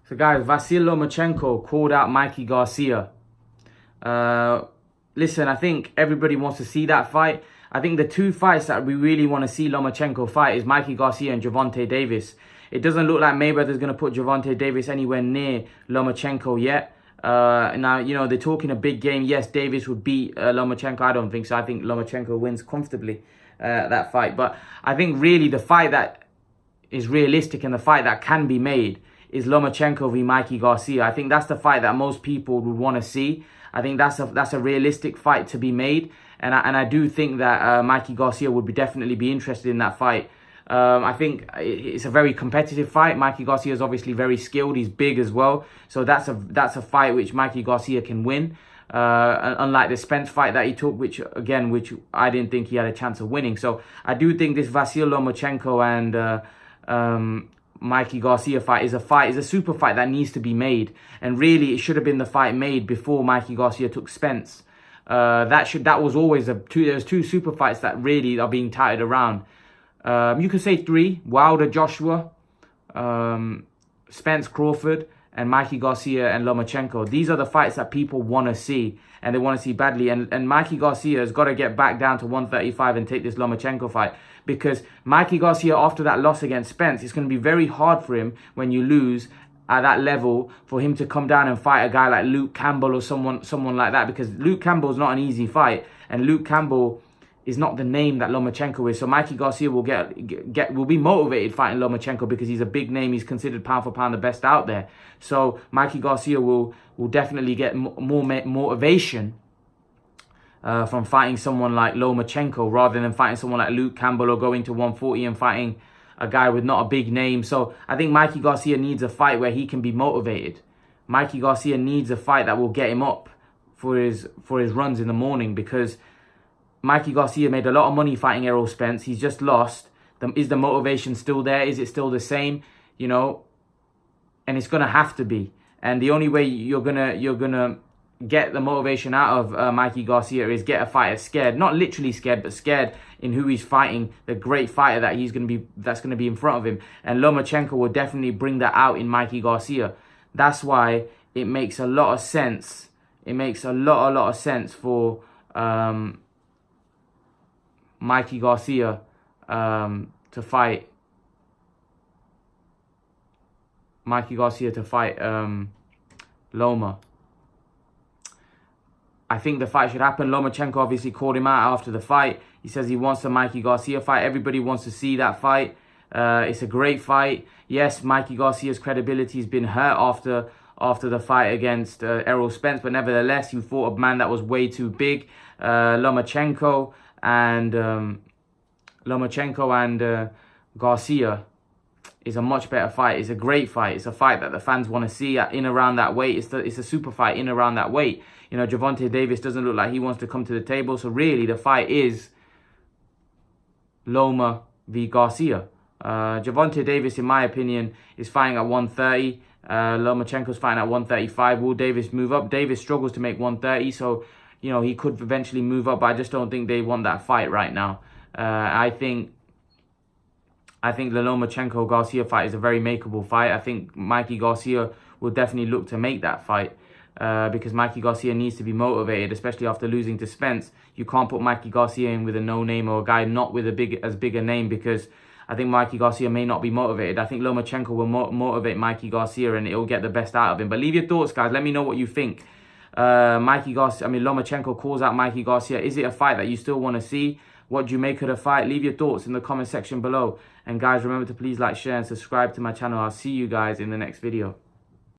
So guys, Vasyl Lomachenko called out Mikey Garcia. Listen, I think everybody wants to see that fight. I think the two fights that we really want to see Lomachenko fight is Mikey Garcia and Gervonta Davis. It doesn't look like Mayweather's going to put Gervonta Davis anywhere near Lomachenko yet. Now, you know, they're talking a big game. Yes, Davis would beat Lomachenko. I don't think so. I think Lomachenko wins comfortably that fight. But I think really the fight that is realistic and the fight that can be made is Lomachenko v Mikey Garcia. I think that's the fight that most people would want to see. I think that's a realistic fight to be made. And I do think that Mikey Garcia would definitely be interested in that fight. I think it's a very competitive fight. Mikey Garcia is obviously very skilled. He's big as well. So that's a fight which Mikey Garcia can win. Unlike the Spence fight that he took, which I didn't think he had a chance of winning. So I do think this Vasyl Lomachenko and Mikey Garcia fight is a super fight that needs to be made. And really, it should have been the fight made before Mikey Garcia took Spence. That was always there's two super fights that really are being touted around. You could say three: Wilder Joshua, Spence Crawford, and Mikey Garcia and Lomachenko. These are the fights that people want to see, and they want to see badly. And Mikey Garcia has got to get back down to 135 and take this Lomachenko fight, because Mikey Garcia, after that loss against Spence, it's going to be very hard for him when you lose at that level for him to come down and fight a guy like Luke Campbell or someone like that, because Luke Campbell is not an easy fight, and Luke Campbell is not the name that Lomachenko is. So Mikey Garcia will be motivated fighting Lomachenko because he's a big name. He's considered pound for pound the best out there. So Mikey Garcia will definitely get more motivation from fighting someone like Lomachenko rather than fighting someone like Luke Campbell or going to 140 and fighting a guy with not a big name. So I think Mikey Garcia needs a fight where he can be motivated. Mikey Garcia needs a fight that will get him up for his runs in the morning, because Mikey Garcia made a lot of money fighting Errol Spence. He's just lost. Is the motivation still there? Is it still the same? You know, and it's gonna have to be. And the only way you're gonna get the motivation out of Mikey Garcia is get a fighter scared, not literally scared, but scared in who he's fighting, the great fighter that's gonna be in front of him. And Lomachenko will definitely bring that out in Mikey Garcia. That's why it makes a lot of sense. It makes a lot of sense for Mikey Garcia to fight Loma. I think the fight should happen. Lomachenko obviously called him out after the fight. He says he wants the Mikey Garcia fight. Everybody wants to see that fight. It's a great fight. Yes, Mikey Garcia's credibility has been hurt after the fight against Errol Spence, but nevertheless, you fought a man that was way too big. Lomachenko and Garcia is a much better fight. It's a great fight. It's a fight that the fans want to see in around that weight. It's a super fight in around that weight. You know, Gervonta Davis doesn't look like he wants to come to the table. So really, the fight is Loma v Garcia. Gervonta Davis, in my opinion, is fighting at 130. Lomachenko's fighting at 135. Will Davis move up? Davis struggles to make 130, so you know he could eventually move up. But I just don't think they want that fight right now. I think the Lomachenko Garcia fight is a very makeable fight. I think Mikey Garcia will definitely look to make that fight because Mikey Garcia needs to be motivated, especially after losing to Spence. You can't put Mikey Garcia in with a no-name or a guy not with as big a name, because I think Mikey Garcia may not be motivated. I think Lomachenko will motivate Mikey Garcia, and it'll get the best out of him. But leave your thoughts, guys. Let me know what you think. Lomachenko calls out Mikey Garcia. Is it a fight that you still want to see? What do you make of the fight? Leave your thoughts in the comment section below. And guys, remember to please like, share, and subscribe to my channel. I'll see you guys in the next video.